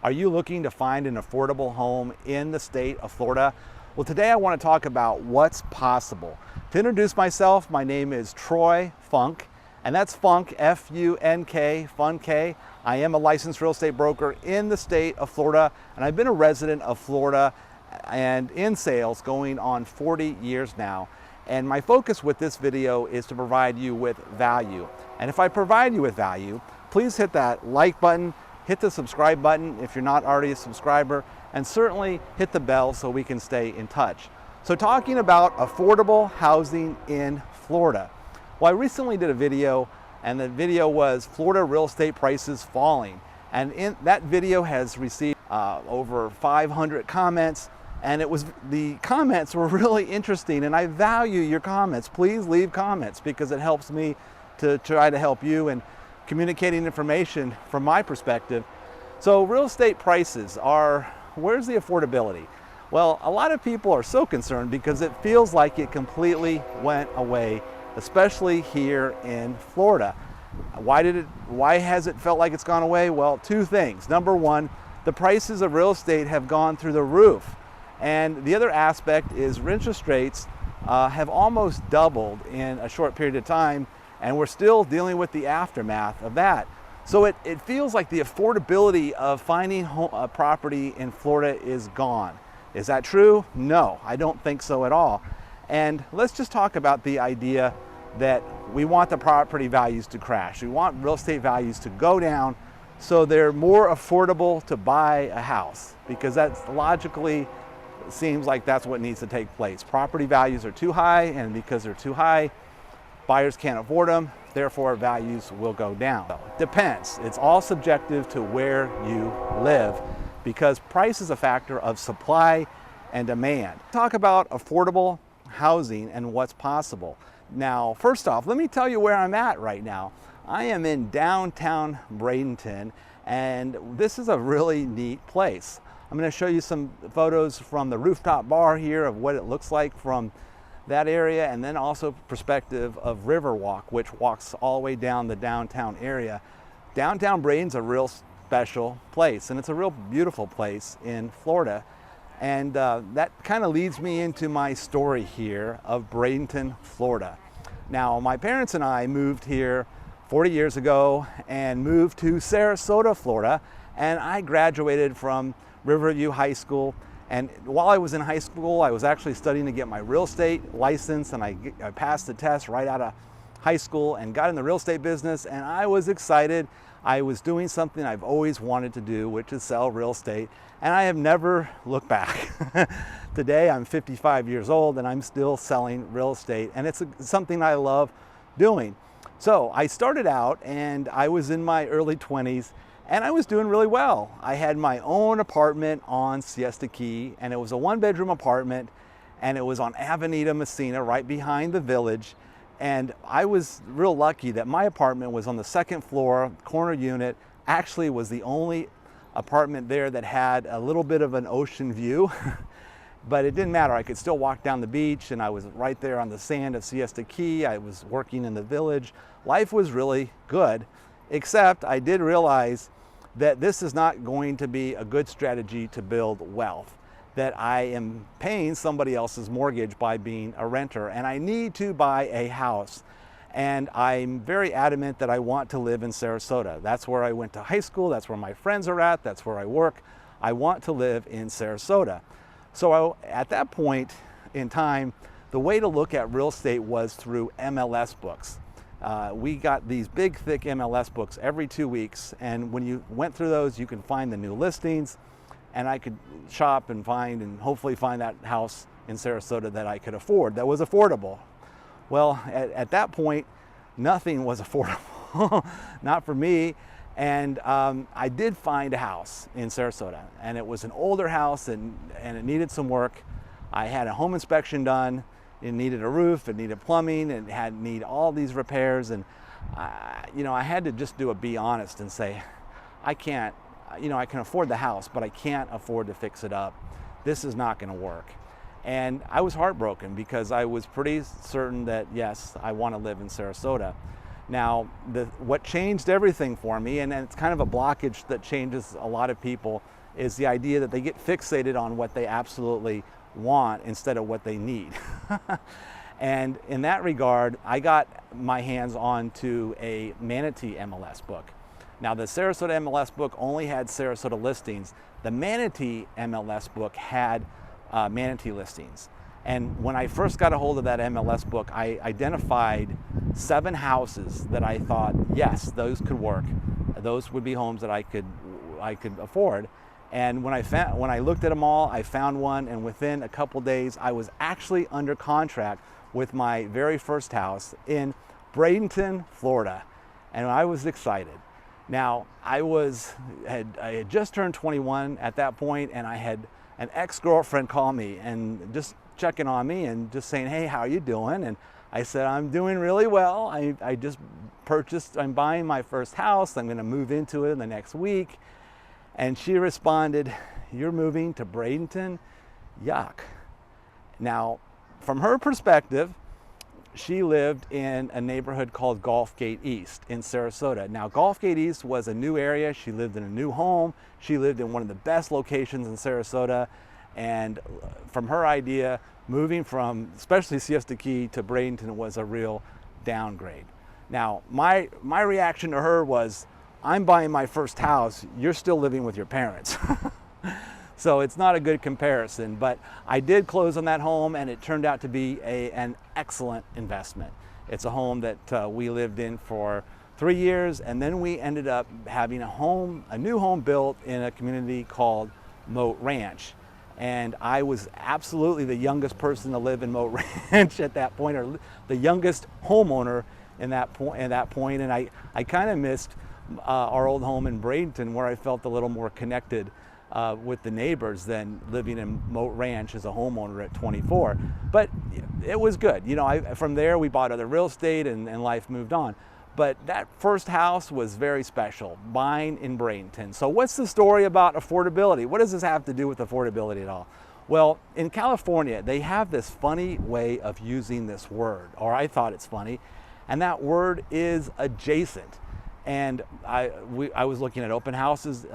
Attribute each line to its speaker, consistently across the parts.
Speaker 1: Are you looking to find an affordable home in the state of Florida? Well, today I want to talk about what's possible. To introduce myself, my name is Troy Funk, and that's Funk, F-U-N-K, Fun K. I am a licensed real estate broker in the state of Florida, and I've been a resident of Florida and in sales going on 40 years now. And my focus with this video is to provide you with value. And if I provide you with value, please hit that like button, hit the subscribe button if you're not already a subscriber, and certainly hit the bell so we can stay in touch. So talking about affordable housing in Florida. Well, I recently did a video, and the video was Florida real estate prices falling. And in that video has received over 500 comments, and the comments were really interesting, and I value your comments. Please leave comments because it helps me to try to help you in communicating information from my perspective. So real estate prices where's the affordability? Well, a lot of people are so concerned because it feels like it completely went away, especially here in Florida. Why has it felt like it's gone away? Well, two things. Number one, the prices of real estate have gone through the roof. And the other aspect is interest rates have almost doubled in a short period of time, and we're still dealing with the aftermath of that. So it feels like the affordability of finding a property in Florida is gone. Is that true? No, I don't think so at all. And let's just talk about the idea that we want the property values to crash. We want real estate values to go down so they're more affordable to buy a house, because that's logically seems like that's what needs to take place. Property values are too high, and because they're too high, buyers can't afford them, therefore values will go down. Depends. It's all subjective to where you live, because price is a factor of supply and demand. Talk about affordable housing and what's possible. Now, first off, let me tell you where I'm at right now. I am in downtown Bradenton, and this is a really neat place. I'm going to show you some photos from the rooftop bar here of what it looks like from that area, and then also perspective of Riverwalk, which walks all the way down the downtown area. Downtown Bradenton's a real special place, and it's a real beautiful place in Florida. And that kind of leads me into my story here of Bradenton, Florida. Now, my parents and I moved here 40 years ago and moved to Sarasota, Florida, and I graduated from Riverview High School. And while I was in high school, I was actually studying to get my real estate license, and I passed the test right out of high school and got in the real estate business, and I was excited. I was doing something I've always wanted to do, which is sell real estate, and I have never looked back. Today I'm 55 years old and I'm still selling real estate, and it's something I love doing. So I started out and I was in my early 20s, and I was doing really well. I had my own apartment on Siesta Key, and it was a one-bedroom apartment, and it was on Avenida Messina, right behind the Village. And I was real lucky that my apartment was on the second floor, corner unit. Actually was the only apartment there that had a little bit of an ocean view, but it didn't matter. I could still walk down the beach, and I was right there on the sand of Siesta Key. I was working in the Village. Life was really good, except I did realize that this is not going to be a good strategy to build wealth, that I am paying somebody else's mortgage by being a renter, and I need to buy a house. And I'm very adamant that I want to live in Sarasota. That's where I went to high school, that's where my friends are at, that's where I work. I want to live in Sarasota. So at that point in time, the way to look at real estate was through MLS books. We got these big, thick MLS books every 2 weeks, and when you went through those, you could find the new listings, and I could shop and find and hopefully find that house in Sarasota that I could afford, that was affordable. Well, at that point, nothing was affordable, not for me, and I did find a house in Sarasota, and it was an older house, and it needed some work. I had a home inspection done. It needed a roof, it needed plumbing, it need all these repairs, and I had to just be honest and say, I can't, I can afford the house, but I can't afford to fix it up. This is not going to work. And I was heartbroken because I was pretty certain that yes, I want to live in Sarasota. Now, what changed everything for me, and it's kind of a blockage that changes a lot of people, is the idea that they get fixated on what they absolutely want instead of what they need. And in that regard, I got my hands onto a Manatee MLS book. Now, the Sarasota MLS book only had Sarasota listings. The Manatee MLS book had Manatee listings. And when I first got a hold of that MLS book, I identified 7 houses that I thought, yes, those could work. Those would be homes that I could afford. And when I looked at them all, I found one, and within a couple days, I was actually under contract with my very first house in Bradenton, Florida, and I was excited. Now, I had just turned 21 at that point, and I had an ex-girlfriend call me and just checking on me and just saying, hey, how are you doing? And I said, I'm doing really well. I just purchased, I'm buying my first house. I'm gonna move into it in the next week. And she responded, you're moving to Bradenton? Yuck. Now, from her perspective, she lived in a neighborhood called Gulfgate East in Sarasota. Now, Gulfgate East was a new area. She lived in a new home. She lived in one of the best locations in Sarasota. And from her idea, moving from especially Siesta Key to Bradenton was a real downgrade. Now, my reaction to her was, I'm buying my first house, you're still living with your parents. So it's not a good comparison, but I did close on that home, and it turned out to be an excellent investment. It's a home that we lived in for 3 years, and then we ended up having a new home built in a community called Moat Ranch. And I was absolutely the youngest person to live in Moat Ranch at that point, or the youngest homeowner in that point. And I kind of missed our old home in Bradenton, where I felt a little more connected with the neighbors than living in Moat Ranch as a homeowner at 24. But it was good. You know, from there we bought other real estate, and life moved on. But that first house was very special, buying in Bradenton. So what's the story about affordability? What does this have to do with affordability at all? Well, in California, they have this funny way of using this word, or I thought it's funny, and that word is adjacent. And I was looking at open houses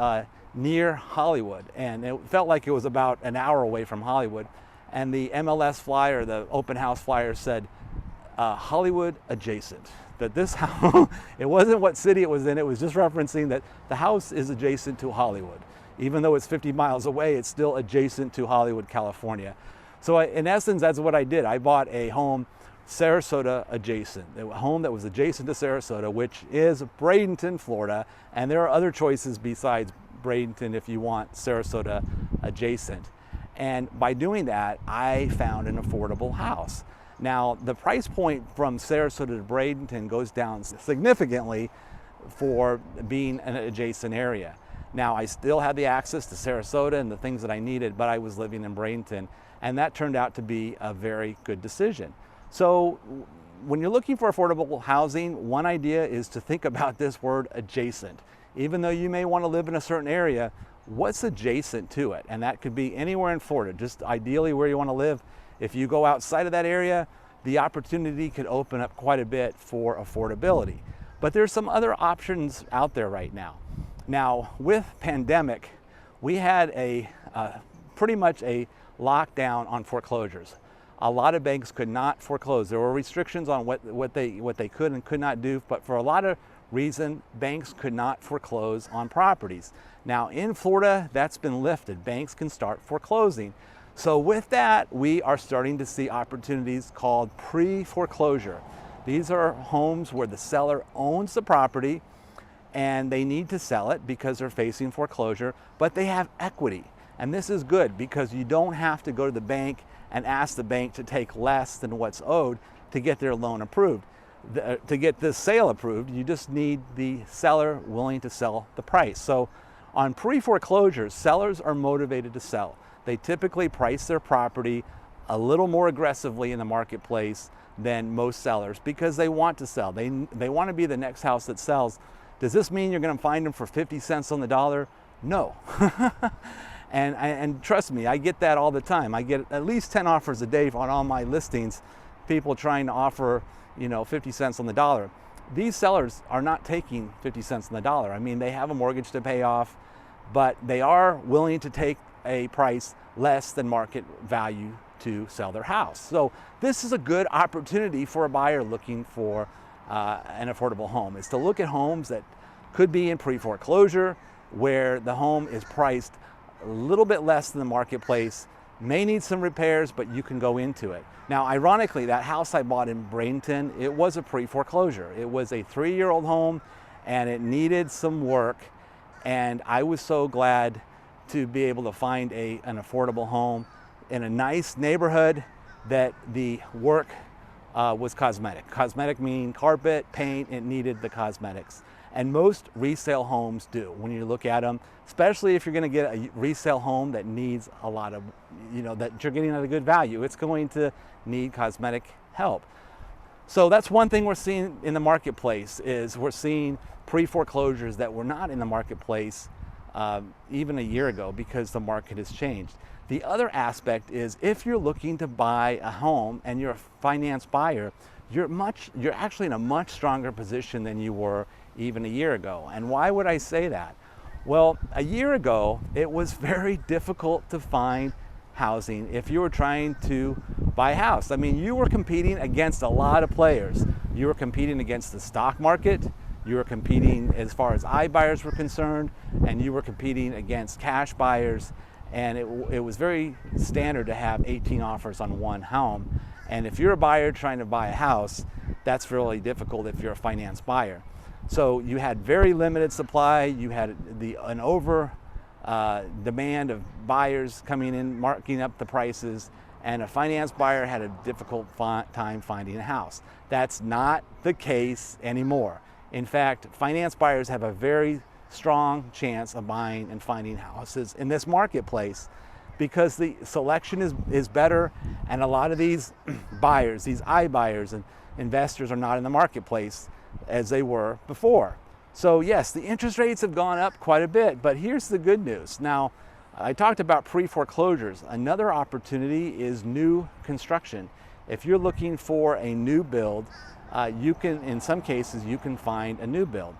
Speaker 1: near Hollywood, and it felt like it was about an hour away from Hollywood. And the MLS flyer, the open house flyer, said Hollywood adjacent. That this house, it wasn't what city it was in, it was just referencing that the house is adjacent to Hollywood. Even though it's 50 miles away, it's still adjacent to Hollywood, California. So in essence, that's what I did. I bought a home Sarasota adjacent, a home that was adjacent to Sarasota, which is Bradenton, Florida, and there are other choices besides Bradenton if you want Sarasota adjacent. And by doing that, I found an affordable house. Now, the price point from Sarasota to Bradenton goes down significantly for being an adjacent area. Now, I still had the access to Sarasota and the things that I needed, but I was living in Bradenton, and that turned out to be a very good decision. So when you're looking for affordable housing, one idea is to think about this word adjacent. Even though you may want to live in a certain area, what's adjacent to it? And that could be anywhere in Florida, just ideally where you want to live. If you go outside of that area, the opportunity could open up quite a bit for affordability. But there's some other options out there right now. Now, with pandemic, we had pretty much a lockdown on foreclosures. A lot of banks could not foreclose. There were restrictions on what they could and could not do, but for a lot of reason, banks could not foreclose on properties. Now, in Florida, that's been lifted. Banks can start foreclosing. So with that, we are starting to see opportunities called pre-foreclosure. These are homes where the seller owns the property and they need to sell it because they're facing foreclosure, but they have equity. And this is good because you don't have to go to the bank and ask the bank to take less than what's owed to get their loan approved. To get this sale approved, you just need the seller willing to sell the price. So on pre-foreclosures, sellers are motivated to sell. They typically price their property a little more aggressively in the marketplace than most sellers because they want to sell. They want to be the next house that sells. Does this mean you're going to find them for 50 cents on the dollar? No. And trust me, I get that all the time. I get at least 10 offers a day on all my listings, people trying to offer 50 cents on the dollar. these sellers are not taking 50 cents on the dollar. I mean, they have a mortgage to pay off, but they are willing to take a price less than market value to sell their house. So this is a good opportunity for a buyer looking for an affordable home, is to look at homes that could be in pre-foreclosure, where the home is priced a little bit less than the marketplace, may need some repairs, but you can go into it. Now, ironically, that house I bought in Bradenton, it was a pre-foreclosure. It was a 3-year-old home and it needed some work. And I was so glad to be able to find an affordable home in a nice neighborhood that the work was cosmetic. Cosmetic meaning carpet, paint, it needed the cosmetics. And most resale homes do when you look at them, especially if you're going to get a resale home that needs a lot of, that you're getting at a good value. It's going to need cosmetic help. So that's one thing we're seeing in the marketplace, is we're seeing pre-foreclosures that were not in the marketplace even a year ago, because the market has changed. The other aspect is, if you're looking to buy a home and you're a finance buyer, you're actually in a much stronger position than you were even a year ago. And why would I say that? Well, a year ago, it was very difficult to find housing if you were trying to buy a house. I mean, you were competing against a lot of players. You were competing against the stock market, you were competing as far as iBuyers were concerned, and you were competing against cash buyers. And it was very standard to have 18 offers on one home. And if you're a buyer trying to buy a house, that's really difficult if you're a finance buyer. So you had very limited supply, you had an over demand of buyers coming in, marking up the prices, and a finance buyer had a difficult time finding a house. That's not the case anymore. In fact, finance buyers have a very strong chance of buying and finding houses in this marketplace, because the selection is better, and a lot of these buyers, these iBuyers and investors, are not in the marketplace as they were before. So yes, the interest rates have gone up quite a bit, but here's the good news. Now, I talked about pre-foreclosures. Another opportunity is new construction. If you're looking for a new build, you can, in some cases, you can find a new build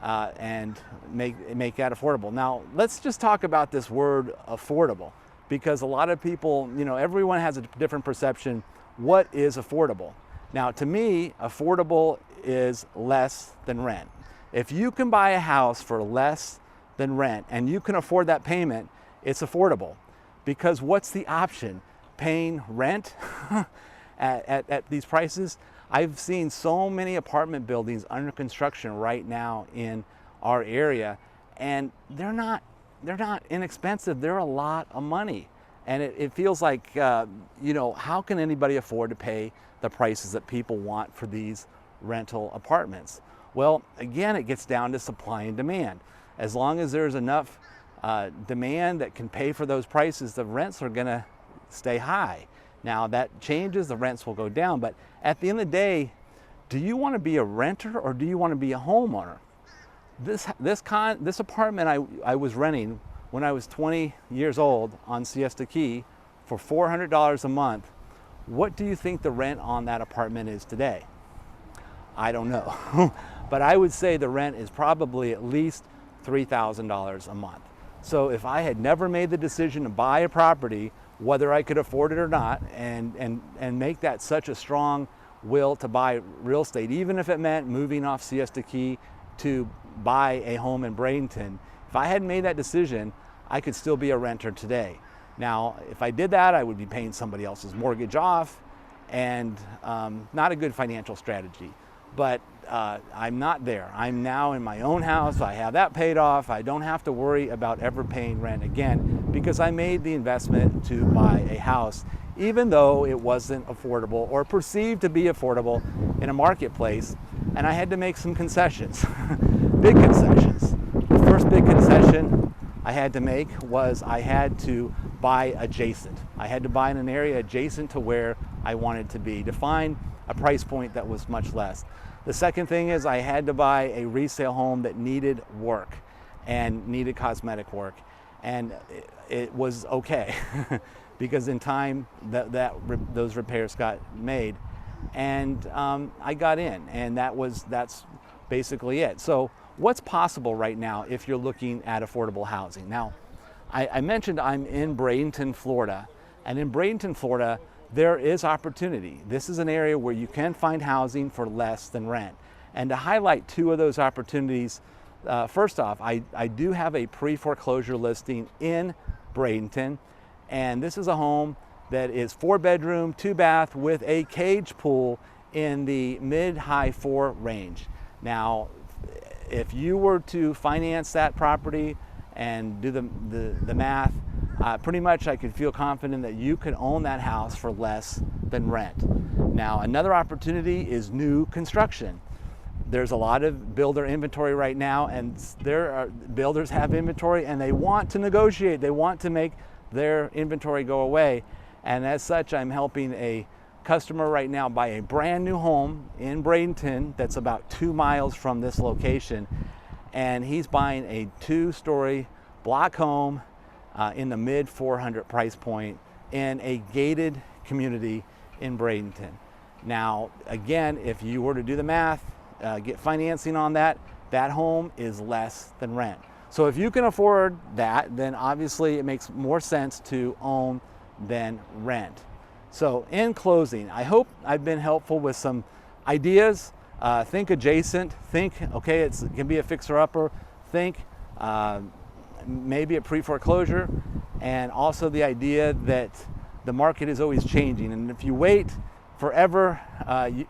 Speaker 1: and make that affordable. Now, let's just talk about this word affordable, because a lot of people, everyone has a different perception. What is affordable? Now, to me, affordable is less than rent. If you can buy a house for less than rent and you can afford that payment, it's affordable. Because what's the option? Paying rent at these prices? I've seen so many apartment buildings under construction right now in our area, and they're not inexpensive. They're a lot of money. And it feels like, how can anybody afford to pay the prices that people want for these rental apartments? Well, again, it gets down to supply and demand. As long as there's enough demand that can pay for those prices, the rents are gonna stay high. Now that changes, the rents will go down, but at the end of the day, do you want to be a renter or do you want to be a homeowner? This apartment I was renting when I was 20 years old on Siesta Key for $400 a month. What do you think the rent on that apartment is today? I don't know, but I would say the rent is probably at least $3,000 a month. So if I had never made the decision to buy a property, whether I could afford it or not, and make that such a strong will to buy real estate, even if it meant moving off Siesta Key to buy a home in Bradenton, if I hadn't made that decision, I could still be a renter today. Now, if I did that, I would be paying somebody else's mortgage off, and not a good financial strategy. But I'm not there. I'm now in my own house. I have that paid off. I don't have to worry about ever paying rent again, because I made the investment to buy a house, even though it wasn't affordable or perceived to be affordable in a marketplace. And I had to make some concessions, big concessions. The first big concession I had to make was I had to buy adjacent. I had to buy in an area adjacent to where I wanted to be, to find a price point that was much less. The second thing is I had to buy a resale home that needed work and needed cosmetic work. And it was okay because in time those repairs got made. and I got in, and that's basically it. So what's possible right now if you're looking at affordable housing? Now, I mentioned I'm in Bradenton, Florida, and in Bradenton, Florida, there is opportunity. This is an area where you can find housing for less than rent. And to highlight two of those opportunities, first off, I do have a pre-foreclosure listing in Bradenton, and this is a home that is 4-bedroom, 2-bath with a cage pool in the mid-high 4 range. Now, if you were to finance that property and do the math, pretty much I could feel confident that you could own that house for less than rent. Now, another opportunity is new construction. There's a lot of builder inventory right now, and builders have inventory and they want to negotiate. They want to make their inventory go away. And as such, I'm helping a customer right now buy a brand new home in Bradenton that's about 2 miles from this location. And he's buying a 2-story block home in the mid 400 price point in a gated community in Bradenton. Now, again, if you were to do the math, get financing on that home is less than rent. So if you can afford that, then obviously it makes more sense to own than rent. So in closing, I hope I've been helpful with some ideas. Think adjacent, think, okay, it can be a fixer-upper, think maybe a pre-foreclosure, and also the idea that the market is always changing. And if you wait forever,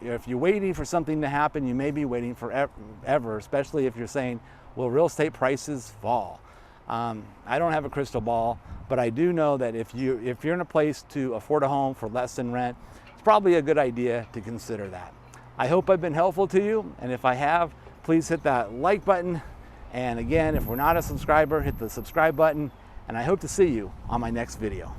Speaker 1: if you're waiting for something to happen, you may be waiting forever, especially if you're saying, will real estate prices fall? I don't have a crystal ball, but I do know that if you're in a place to afford a home for less than rent, it's probably a good idea to consider that. I hope I've been helpful to you, and if I have, please hit that like button. And again, if we're not a subscriber, hit the subscribe button, and I hope to see you on my next video.